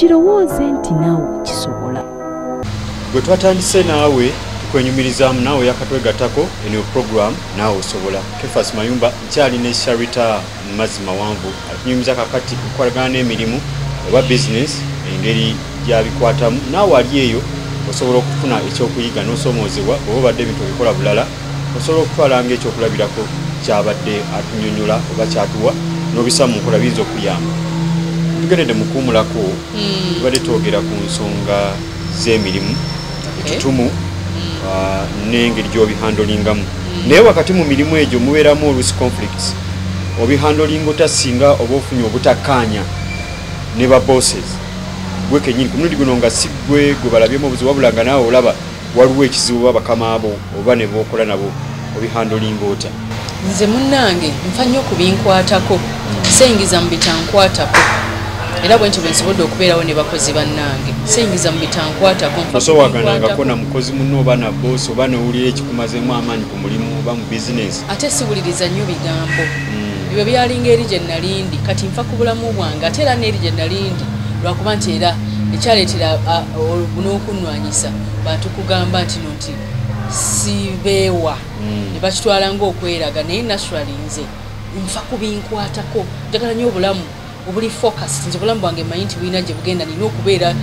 kirowooze nti naawe kisobola. Gwe twatandise naawe kwenyumirizaamu naawe yakatwegattako eno program naawe osobola. Kefas Mayumba nkyali ne Sharita Mazima Wanvu atunyumiza kakati kukolagana n'emirimu oba business engeri gyabikwatamu naawe ali eyo osobola okufuna ekyokuyiga n'osomoozebwa oba obadde ebintu obikola bulala osobola okutwalanga ekyokulabirako kyabadde atunyonyola oba kyatuwa n'obisa mu nkola biyinza okuyamba. Tugendedde mu kuwumulako tubadde twogera ku nsonga z'emirimu etutumu n'engeri gy'obihandolingamu naye wakati mu mirimu egyo mubeeramu oluusi conflicts obihandolinga otasinga oba ofunye obutakkaanya ne ba bosses gwe kennyini ku mulundi guno nga si gwe balabyemu obuzibu wabula nga naawe olaba waliwo ekizibu bakama abo oba ne bookola nabo obihandolinga ota. Nze munnange nfa nnyo kubinkwatako siyingiza mu bitankwatako era bwe ntyo bwe nsobodde okubeerawo ne bakozi bannange siyingiza mu bitankwatako. Osobowaganangako na mukozi munno oba na bosi oba nowulira ekikumazeemu amaanyi ku mulimu oba mu bizinesi. Ate siwuliriza nnyo bigambo ebyo byalinga eri gye nalindi kati nfa ku bulamu bwange ate era n'eri gye nalindi lwakuba nti era ekyaleetera n'okunnwanyisa bantu kugamba nti no nti sibeewa ne bakitwala ng'okweraga naye naturally nze nfa kubinkwatako njagala nnyo obulamu obuli focus nze obulamu bwange mmanyi nti bulina gye bugenda nina okubeera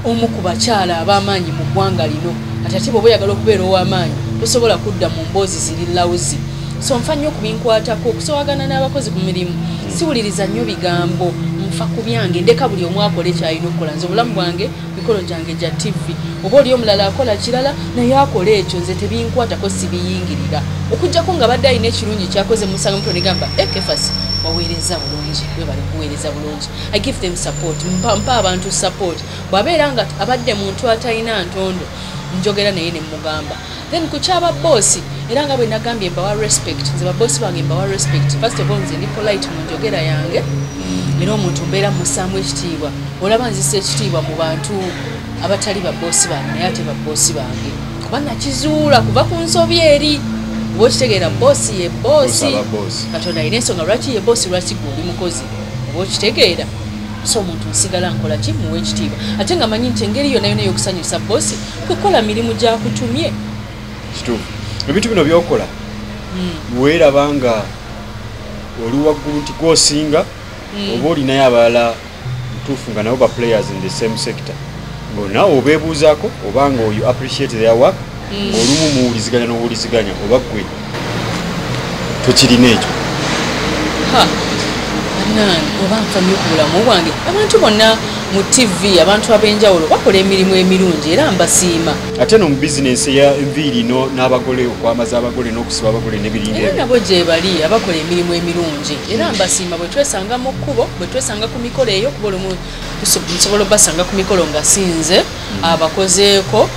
omu ku bakyala ab'amaanyi mu ggwanga lino ate bw'oba oyagala okubeera ow'amaanyi tosobola kudda mu mboozi ziri lawuzi so nfa nnyo kubinkwatako okusobagana n'abakozi ku mirimu siwuliriza nnyo bigambo nfa ku byange ndeka buli omu akola ekyalina okukola nze obulamu bwange mikolo gyange gya TV oba oli omulala akola kirala naye akola ekyo nze tebinkwatako sibiyingirira okuggyako nga badde alina ekirungi kyakoze musanga muto negamba Kefas waweereza bulungi we bali kuweereza bulungi I give them support mpa abantu support bwabeera nga abadde muntu atalina ntondo njogera naye ne mugamba then kukyaba bosi era nga bwe nagambye mbawa respect nze babosi bange mbawa respect first of all nze ndi polite mu njogera yange era omuntu mbeera mussaamu ekitiibwa olaba nzisa ekitiibwa mu bantu abatali babosi bange naye ate babosi bange kuba nakizuula kuva ku nsobi eri oba okitegeera bosi ye bosi katonda alina ensonga lwaki ye bosi lwaki gwe oli mukozi oba okitegeera so omuntu nsigala nkola ki muwa ekitiibwa ate nga manyi nti engeri yonna yonna y'okusanyusa bosi kukola mirimu gyakutumye kituufu ebintu bino byokola weeraba nga oli waggulu nti gwosinga oba olinayo abalala ntuufu nga nabo ba players in the same sector naawe obeebuuzaako oba nga oyo appreciate their work olumu muwuliziganya n'owuliziganya oba gwe tokirina ekyo oba nfa nnyo ku bulamu bwange abantu bonna mu TV abantu ab'enjawulo bakola emirimu emirungi era mbasiima ate no mu bizinensi ya enviiri n'abagole okwamaza abagole n'okusiba abagole n'ebiringa era nabo gye bali abakola emirimu emirungi era mbasiima bwe twesanga mu kkubo bwe twesanga ku mikolo eyo kuba olumu nsobola obbasanga ku mikolo nga sinze abakozeeko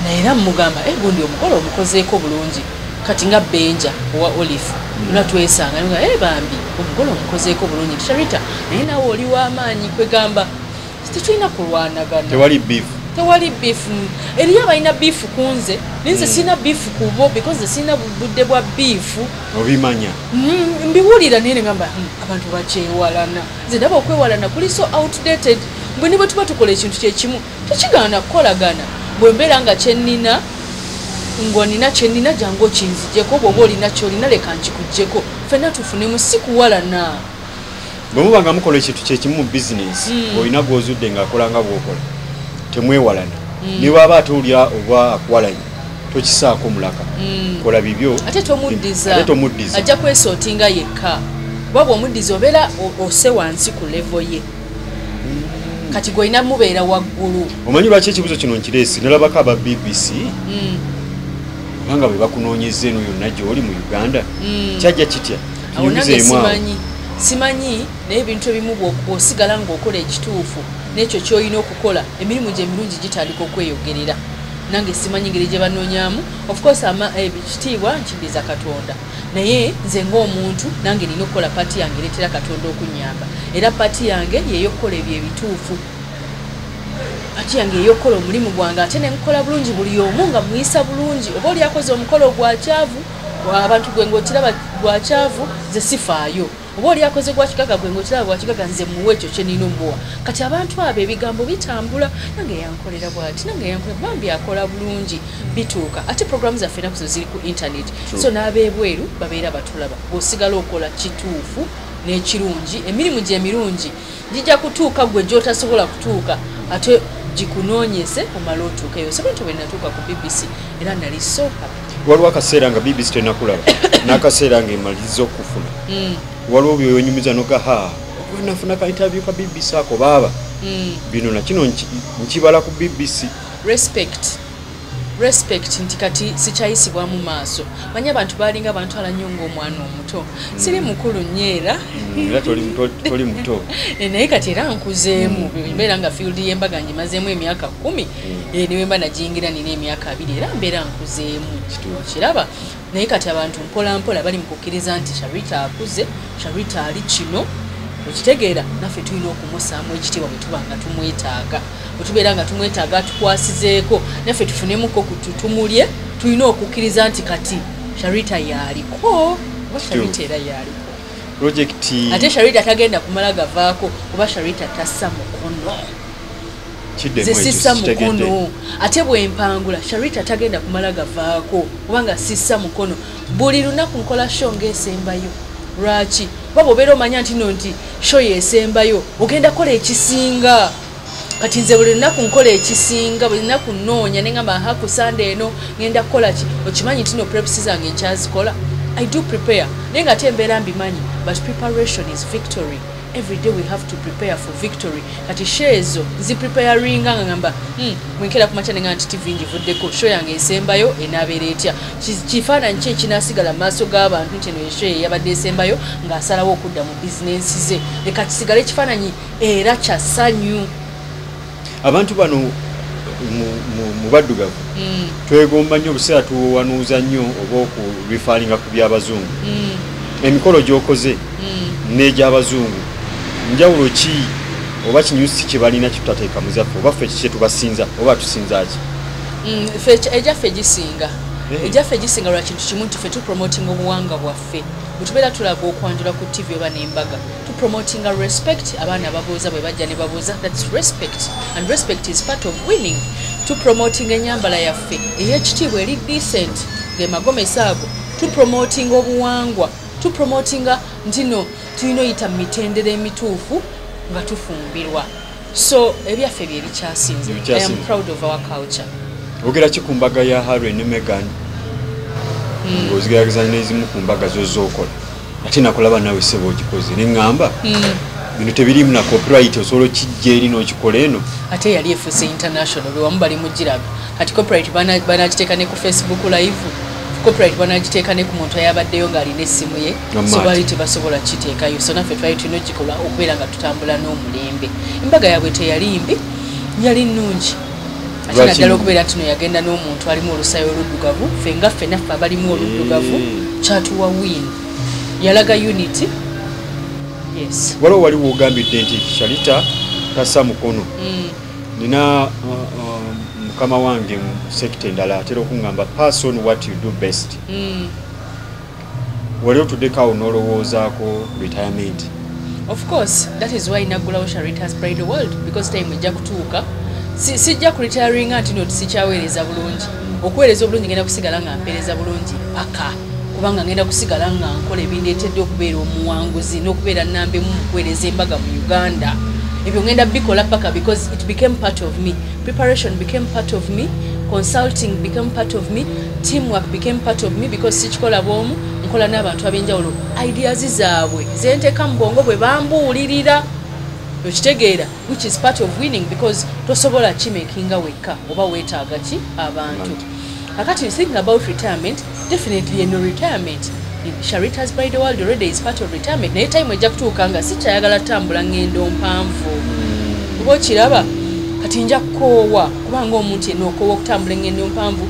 naye era mugamba gundi omukolo omukozeeko bulungi kati nga Benja owa Olive luna twesanga bambi omukolo omukozeeko bulungi Sharita naye nawe oli w'amaanyi kwegamba tetulina kulwanagana tewali beef eriyo abalina beef kunze ninze sina beef kubo because sina budde bwa beef obimanya mbiwulira naye ngamba abantu bakyewalana nze ndaba okwewalana kuli so outdated bwe ne bwe tuba tukola ekintu kyekimu tekigaana kukolagana bwe mbeera nga kyennina ngonina kyennina jangu kinzijeko bw'oba olina kyolina leka nkikugjeko ffenna tufunemu si kuwalana bwe muba nga mukola ekintu kyekimu mu bizinensi olina gw'ozudde ng'akola nga bw'okola temwewalana ne bw'aba atawulira oba akuwalanye tokisaako mulaka kola bibyo ate tomuddiza ajja kwesootinga yekka kuba bw'omuddiza obeera ose wansi ku levo ye kati gwolina mubeera waggulu omanyi lwaki ekibuzo kino nkireesi nalabako aba BBC kubanga bwe bakunoonyeza eno yonna gy'oli mu Uganda kyajja kitya simanyi naye ebintu ebimu bw'osigala ng'okola ekituufu n'ekyo ky'olina okukola emirimu gye emirungi gitandika okweyogerera nange simanyi ngeri gye banoonyaamu of course ekitiibwa nkiddiza Katonda naye nze ng'omuntu nange nina okukola paati yange ereetera Katonda okunnyamba era paati yange yeyokukola ebyo ebituufu paati yange yeyokukola omulimu gwange ate ne nkola bulungi buli omu nga muyisa bulungi oba oli akoze omukolo gwa kyavu abantu gwe ng'okiraba gwa kyavu nze sifaayo oba oli akoze gwa kikaga gwe ng'okiraba gwa kikaga nze muwe ekyo kye nina omuwa kati abantu abo ebigambo bitambula nange yankolera bw'ati nange yankolera bambi akola bulungi bituuka ate programu zaffe ennaku zo ziri ku internet so n'abeebweru babeera batulaba bw'osigala okola kituufu n'ekirungi emirimu gye emirungi gijja kutuuka gwe gy'otasobola kutuuka ate gikunoonyese omala otuukeyo sebintu bwe natuuka ku BBC era nali so happy. Waliwo akaseera nga BBC tenakulaba n'akaseera ng'emaliriza okufuna waliwo byonyumiza noga nafuna ka interview ka BBC ako baaba bino nakino nkibala ku BBC respect nti kati sikyayisibwa mu maaso manya abantu balinga abantu ala nnyo ng'omwana omuto siri mukulu nyeera era toli muto naye kati era nkuzeemu mbeera nga field y'embaga ngimazeemu emyaka 10 niwe mba najingira nina emyaka 2 era mbeera nkuzeemu kiraba naye kati abantu mpola bali mu kukkiriza nti Sharita akuze Sharita ali kino okitegeera naffe tulina okumusaamu ekitiibwa bwe tuba nga tumwetaaga bwe tubeera nga tumwetaaga tukwasizeeko naffe tufunemuko kututumulye tulina okukkiriza nti kati Sharita yaliko oba Sharita era yaliko projekiti ate Sharita tagenda kumala gavaako oba Sharita tassa mukono zesissa mukono ate bwempangula Sharita tagenda kumala gavaako obanga sissa mukono buli lunaku nkola show ng'esembayo lwaki baba obeera omanya nti show yesembayo ogenda kola ekisinga kati nze buli lunaku nkola ekisinga buli lunaku nnoonya nengamba haku Sunday eno ngenda kukola ki okimanyi nti preps zange nkyazikola I do prepare naye nga ate embeera mbimanyi but preparation is victory. Every day we have to prepare for victory. Kati shezo zipreparinga ngamba mwenkera kumacha nenga nti TV njivuddeko show yange esembayo enabeera etya kifaananyi ki ekinasigala mu maaso g'abantu nti eno show yabadde esembayo ng'asalawo okudda mu bizinensi ze leka kisigale ekifaananyi era kya ssanyu. Abantu bano mu baddugavu twegomba nnyo obuseera tuwanuuza nnyo oba okurifalinga ku by'abazungu emikolo gy'okoze n'egy'abazungu njawulo ki oba kinyusi kye balina kitutateeka muzaffe oba ffe kiki tubasinza oba tusinza ki ejaffe gisinga lwa kintu kimu nti ffe tupromotinga obuwanga bwaffe bwe tubeera tulaga okwanjula ku TV oba n'embaga tupromotinga respect abaana babuuza bwe bajja ne babuuza that's respect and respect is part of winning tupromotinga ennyambala yaffe ey'ekitiibwa eri decent ng'emagomesa ago tupromotinga obuwangwa tupromotinga ntino tulina oyita mu mitendera emituufu nga tufumbirwa so ebyaffe bye bikyasinze. I am proud of our culture. Ogera ki ku mbaga ya Harry ne Meghan ng'ozigerageza n'ezimu ku mbaga zo z'okola ate nakulaba nawe sebo ogikoze ne ŋŋamba bino tebirimu na copyright osobola kijja eri n'okikola eno ate yali efuuse international bwe wamu bali mugiraga kati copyright banagiteeka ne ku Facebook live copyright banagiteeka ne ku muntu ayabaddeyo ng'alina essimu ye so bali tebasobola kiteekayo so naffe twali tulina okikola okubeera nga tutambula n'omulembe embaga yaabwe teyali mbi yali nnungi ate naddala okubeera nti no yagenda n'omuntu alimu olusayo oluddugavu ffe nga ffe naffe abalimu oluddugavu kyatuwa win yalaga unity. Yes. Waliwo waliwo ogambidde nti Sharita tassa mukono nina mukama wange mu sekita endala atera okuŋŋamba pass on what you do best. Wali otuddekaawo n'olowoozaako retirement? Of course, that is why naggulawo Sharita's Bridal World because time ejja kutuuka sijja ku retiringa nti no sikyaweereza bulungi okuweereza obulungi ngenda kusigala nga mpeereza bulungi paka kubanga ngenda kusigala nga nkola ebindeetedde okubeera omuwanguzi n'okubeera nnambe mu kuweereza embaga mu Uganda ebyo ngenda bikola paka because it became part of me. Preparation became part of me. Consulting became part of me. Teamwork became part of me because sikikola bwomu nkola n'abantu ab'enjawulo ideas zaabwe zenteeka mu bwongo bwe bambuulirira okitegeera which is part of winning because tosobola kimakinga wekka oba weetaaga ki abantu. Akati thinking about retirement, definitely no retirement. Sharita's Bridal World already is part of retirement. Naye time ejja kutuuka nga sikyayagala tambula ngendo mpanvu. Kuba kiraba kati nja kukoowa kubanga omuntu yenna okoowa okutambula engendo mpanvu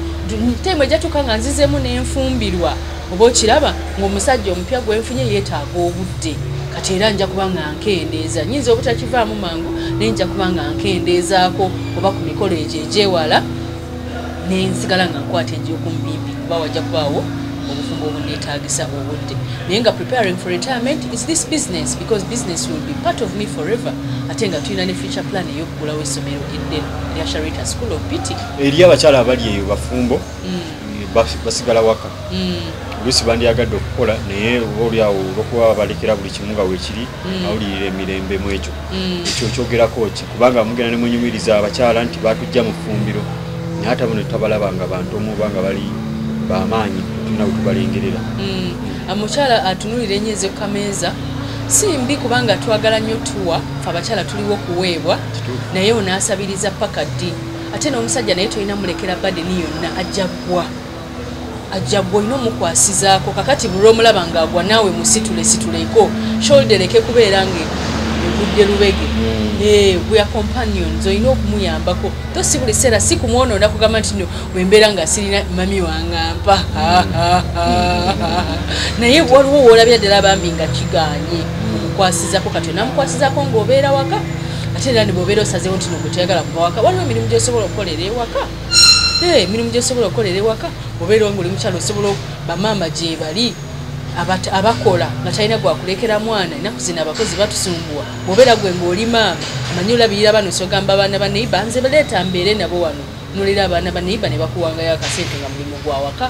time ejja tuuka nga nzizeemu n'enfumbirwa oba okiraba ng'omusajja omupya gwenfunye yeetaaga obudde kati era nja kuba nga nkendeeza nyinza obutakivaamu mangu naye nja kuba nga nkendeezaako oba ku mikolo egyo egyewala nensigala nga nkwata egy'okumbimbi kuba wajja kubaawo obufumbo obunneetaagisa obudde naye nga preparing for retirement is this business because business will be part of me forever ate nga tulina ne future plan ey'okugulawo essomero eddene erya Sharita School of Beauty eri abakyala abali eyo bafumbo basigala waka oluusi bandyagadde okukola naye olyawo olwokuba balekera buli kimu nga weekiri awulirira emirembe mu ekyo ekyo kyogerako ki kubanga mugenda ne munyumiriza abakyala nti batujja mu ffumbiro naye ate abo ne tutabalaba nga bantu omuba nga bali bamaanyi tulina wetubalengerera omukyala atunulira enyezo kameeza si mbi kubanga twagala nnyo tuwa fe abakyala tuliwo kuweebwa naye onaasabiriza paka ddi ate n'omusajja naye tolina mulekera badeni yonna ajja gwe olina omukwasizaako kakati buli omulaba ng'agwa naawe musituleko shoulder leke kubeera ng'egudde lubege we are companions olina okumuyambako to si buli seera si kumwonoona kugamba nti no wembeera nga sirina mami waŋŋampa naye waliwo woolabira ddala bambi nga kigaanye omukwasizako kati onamukwasizaako ng'obeera waka ate era ne bw'obeera osazeewo nti nogwe toyagala kuva waka waliwo emirimu gy'osobola okukolera ewaka emirimu gy'osobola okukolera ewaka obeera ng'oli mukyalo osobola bamaama gye bali abakola nga talina gwakulekera mwana ennaku zino abakozi batusumbuwa bw'obeera gwe ng'oli maama amanyi olabirira bano sogamba abaana baneiba nze baleeta mbeere nabo wano nolera abaana baneiba ne bakuwangayo akasente nga mulimu gwa waka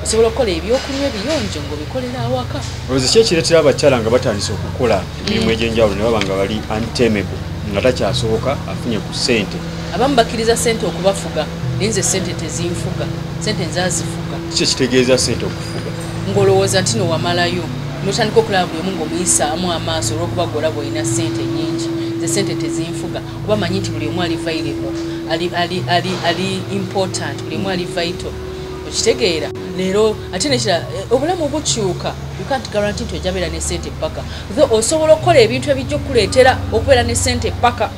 osobola okukola ebyokunywa ebiyonjo ng'obikolera awaka olowooza ki ekireetera abakyala nga batandise okukola emirimu egy'enjawulo ne baba nga bali untamable nga takyasoboka afunye ku ssente abamu bakkiriza ssente okubafuga naye nze ssente tezinfuga ssente nzaazifuga ki ekitegeeza ssente okufuga ng'olowooza nti nowamalayo notandika okulaba buli omu ng'omuyisaamu amaaso olw'okuba golaba olina ssente nnyingi nze ssente tezinfuga kuba manyi nti buli omu ali vailable ali important buli omu ali vital okitegeera leero ate nekira obulamu bukyuka you can't guarantee nti ojja beera ne ssente paka osobola okukola ebintu ebijja okuleetera okubeera ne ssente paka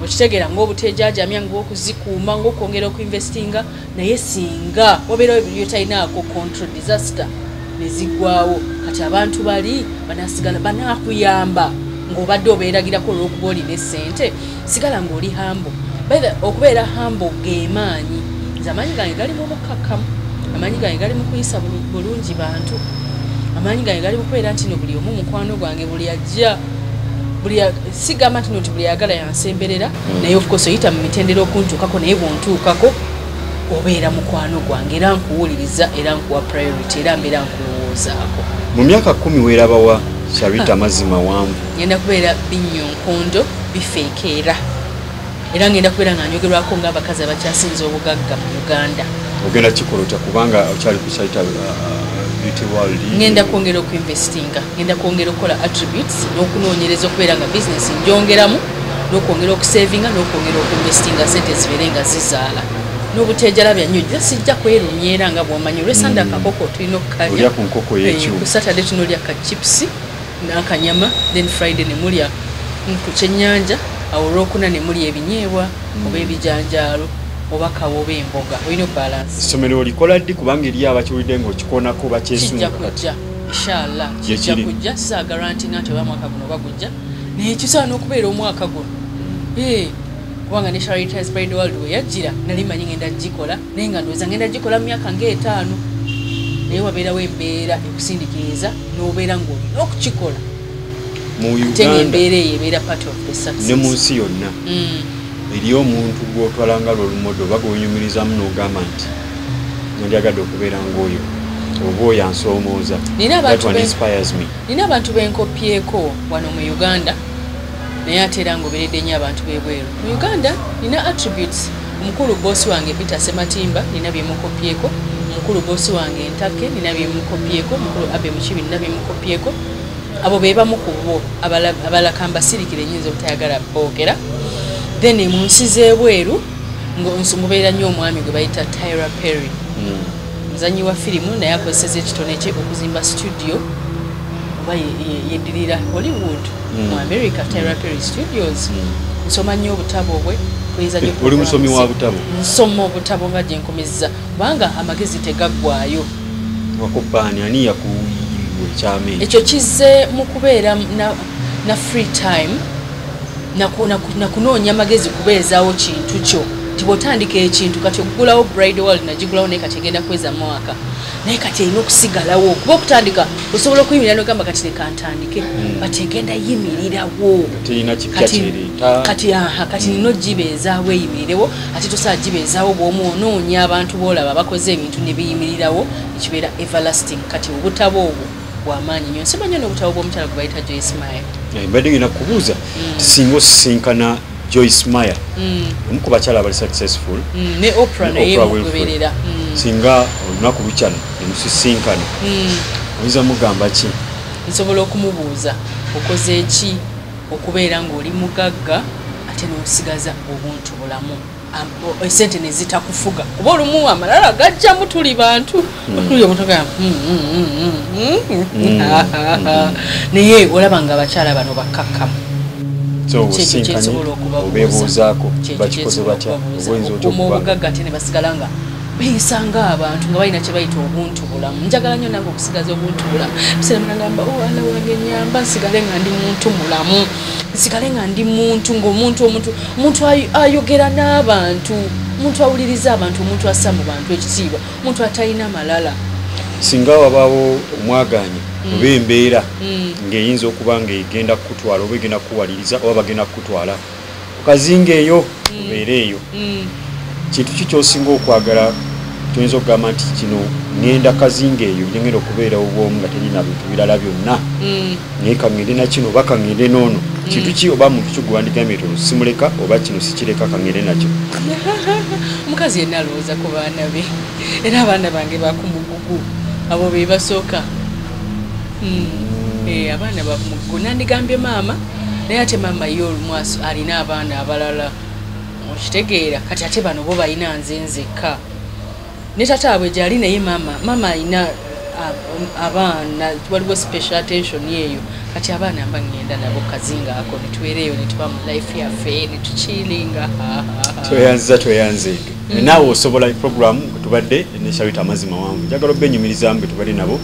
okitegeera ng'obuteejajamya ng'okuzikuuma ng'okwongera okuinvestinga naye singa wabeerawo byotalinaako control disaster ne ziggwawo kati abantu bali banasigala banaakuyamba ng'obadde obeeragirako olw'okuba olina essente sigala ng'oli hambo okubeera hambo geemaanyi nze amaanyi gange gali mu bukkakkamu amaanyi gange gali mu kuyisa bulungi bantu amaanyi gange gali mu kubeera nti no buli omu mukwano gwange buli ajja sigamba nti noti buli yagala yansemberera naye of course oyita mu mitendera okuntuukako naye bwontuukako obeera mukwano gwange era nkuwuliriza era nkuwa priority era mbeera nkulowoozaako mu myaka 10 weerabawa Sharita mazima wanvu ngenda kubeera binyonkondo bifeekeera era ngenda kubeera nga nyogerwako ng'abakazi abakyasinza obugagga mu Uganda ogenda kikola otya kubanga okyali ku Sharita Beauty World ngenda kwongera okuinvestinga ngenda kwongera okukola attributes n'okunoonyereza okubeera nga business ngyongeramu n'okwongera okusavinga n'okwongera okuinvestinga sente zibeere nga zizaala n'obuteejalabya nnyo jja sijja kwerumya era nga bw'omanyi olw'esande akakoko tulina okukalya olya ku nkoko y'ekyuma ku Saturday tunolya ka chips n'akanyama then Friday ne mulya ku kyennyanja awo olwokuna ne mulya ebinyeebwa oba ebijanjaalo oba kawo oba emboga olina balance essomero olikola ddi kubanga eri abakiwulidde ng'okikonako bakyesunga kijja kujja inshallah kijja kujja sa guarantee nti oba mwaka guno bagujja naye kisaana okubeera omwaka guno kubanga ne Sharita's Bride World we yajjira nali manyi ngenda gikola naye nga ndowooza ngenda gikola mu myaka nga5 naye wabeerawo embeera ekusindikiriza n'obeera ng'olina okukikola mu ate ng'embeera eyo ebeera part of the success ne mu nsi yonna eriyo omuntu gw'otwala nga lwolumodo oba gwenyumirizamu n'ogamba nti nandyagadde okubeera ng'oyo oba oyo ansoomooza nina abantu benkopyeko wano mu Uganda naye ate era ng'oberedde nnyo abantu b'ebweru mu Uganda nina attributes omukulu boosi wange Peter Sematimba nina byemukopyeko omukulu boosi wange Ntake nina byemukopyeko omukulu Abe Mukibi nina byemukopyeko abo be bamu ku bo abalakamba sirikire nnyinza obutayagala boogera then mu nsi z'ebweru mubeera nnyo omwami gwe bayita Tyra Perry muzanyi wa firimu naye akozeseza ekitone kye okuzimba studio oba yeddirira Hollywood mu America Tyra Perry Studios nsoma nnyo obutabo bwe oli musomi wa butabo nsoma obutabo nga gye nkomezza kubanga amagezi tegaggwaayo wakopaani ani yakuyiwe ekyama ekyo kizze mu kubeera na free time nakunoonya amagezi kubeezaawo kintu kyo tibotandika ekintu kati okugulawo bride world nagigulawo naye kati egenda kweza mwaka naye kati erina okusigalawo kuba okutandika osobola okuyimirira nogamba kati leka ntandike kati egenda yimirirawo kati nina ogibeezaawo eyimirirewo ate tosobola gibeezaawo bw'omwonoonya abantu boolaba bakoze ebintu ne biyimirirawo ekibeera everlasting kati obutabo obwo bw'amaanyi nnyo nsimanyi n'obutabo bw'omukyala gwe bayita Joyce Meyer mbadde ngenda kubuuza singa osisinkana Joyce Meyer omu ku bakyala abali successful ne Oprah naye mugoberera singa olunaku lukyano emusisinkana oyinza mugamba ki nsobola okumubuuza okoze ki okubeera ng'oli mugagga ate n'osigaza obuntu bulamu esente ne zitakufuga kuba olumu amalala gajjamu tuli bantu tuli omutoga naye olaba nga abakyala bano bakkakkamu obeebuuzaako bakikoze batya obugagga ate ne basigala nga beeyisanga abantu nga balina kye bayita obuntu bulamu njagala nnyo nange okusigaza obuntu bulamu biseera munagamba ala wange nyamba nsigale nga ndi muntu mulamu nsigale nga ndi muntu ng'omuntu ayogera n'abantu omuntu awuliriza abantu omuntu assa mu bantu ekitiibwa omuntu atalina malala singa wabaawo omwaganyi oba embeera ng'eyinza okuba ng'egenda kukutwala oba egenda kukuwaliriza oba bagenda kukutwala okazinga eyo obeera eyo kintu ki kyosinga okwagala tuyinza okugamba nti kino ngenda kazinga eyo ngenda okubeerawo bwomu nga terina bintu birala byonna naye kaŋŋende nakino oba kaŋŋende n'ono kintu ki oba muntu kiguwandigambye nti simuleka oba kino sikireka kaŋŋende nakyo omukazi yenna alowooza ku baana be era abaana bange bakumugugu abo be basooka abaana bakumugugu nandigambye maama naye ate maama ye olumwaso alina abaana abalala okitegeera kati ate bano bo balina nze nzekka ne tata abwe gyali naye maama alina abaana waliwo special attention yeeyo kati abaana mba ngenda nabo kazinga ako netuweereeyo netuba mu life yaffe netukiringa tweyanzege naawe osobola program tubadde ne Charity Amazima Wanvu njagala obenyumirizaamu tubadde nabo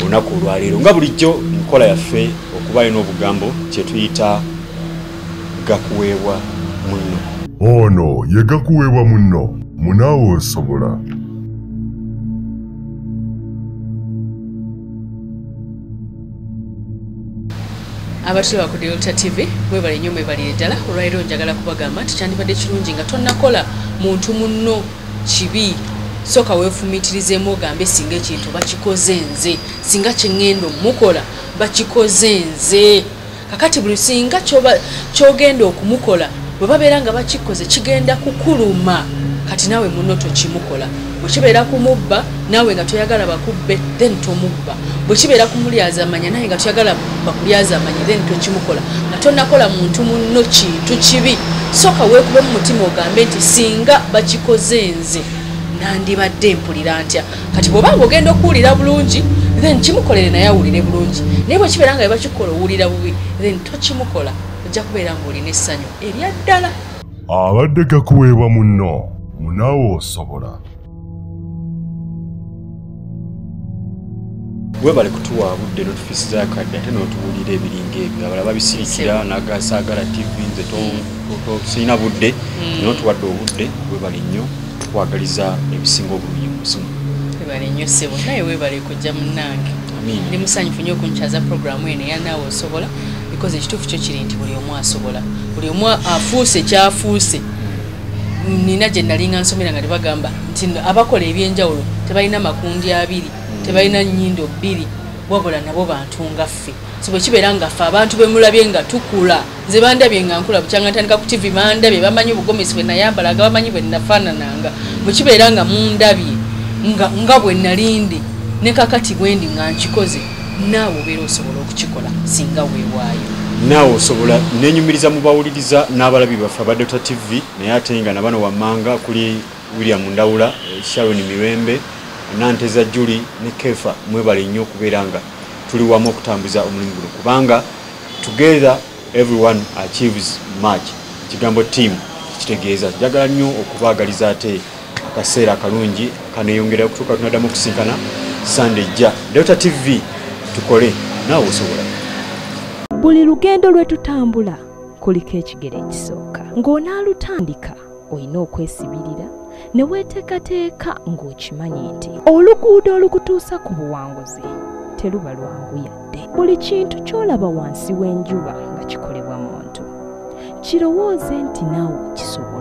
olunaku olwaleero nga bulijjo nkola yaffe okubayo n'obugambo kyetuyita gakuweebwa munno ono ye gakuweebwa munno munaawe osobola abatula ku Delta TV webale nnyo mwebalire ddala olwaleero njagala kubagamba nti kyandibadde kirungi nga tonnakola muntu munno kibi soka weefumiitirizeemu ogambe singa ekintu bakikoze nze singa kyeŋŋenda omukola bakikoze nze kakati buli singa kyogenda okumukola bwe babeera nga bakikoze kigenda kukuluma kati naawe munno tokimukola bwe kibeera kumubba naawe nga toyagala bakubbe then tomubba bwe kibeera kumulyaza amanya naye nga toyagala bakulyaza amanya then tokimukola nga tonnakola muntu munno kintu kibi soka weekube mu mutima ogambe nti singa bakikoze nze nandibadde mpulira ntya kati bw'obanga ogenda okuwulira bulungi then kimukolere naye awulire bulungi naye bwe kibeera nga bwe bakikola owulira bubi then tokimukola ojja kubeera ng'olina essanyu erya ddala abadde gakuweebwa munno munaawe osobola webale kutuwa budde notifiisi za kadde ate n'otuwulira ebiringa ebyo abala babisirikira nagasaagala TV nze sirina budde n'otuwadde obudde webale nnyo kwagaliza ebisinga obulungi mu musimu webale nnyo ssebo naye webale kujja munnange ndi musanyufu nnyo okunkyaza puroguramu eno eya naawe osobola because ekituufu kyo kiri nti buli omu asobola buli omu afuuse kyafuuse nina gye nalinga nsomera nga tebagamba nti abakola ebyenjawulo tebalina makundi abiri tebalina nnyindo bbiri wabula nabo bantu nga ffe so bwe kibeera nga ffe abantu bemulabye nga tukula nze bandabye nga nkula bukyanga ntandika ku TV bandabye bamanyi obugomesi bwe nayambalaga bamanyi bwe nafaanananga bwe kibeera nga mundabye nga bwe nalindi ne kakati bwendi nga nkikoze naawe obeera osobola okukikola singa weewaayo naawe osobola nenyumiriza mu bawuliriza n'abalabi baffe aba Delta TV naye ate nga nabano wammanga kuli William Ndawula Sharon Mirembe Nanteza Julie ne Kefa mwebale nnyo okubeera nga tuli wamu okutambuza omulimu guno kubanga together everyone achieves much kigambo team kitegeeza njagala nnyo okubaagaliza ate akaseera akalungi kaneyongera okutuuka tunaddamu okusinkana Sunday jja Delta TV tukole naawe osobola buli lugendo lwe tutambula kuliko ekigere ekisooka ng'onaalutandika olina okwesibirira ne weeteekateeka ng'okimanyi nti oluguudo olukutuusa ku buwanguzi teruba lwangu yadde. Buli kintu ky'olaba wansi w'enjuba nga kikolebwa muntu kirowooze nti naawe kisobola.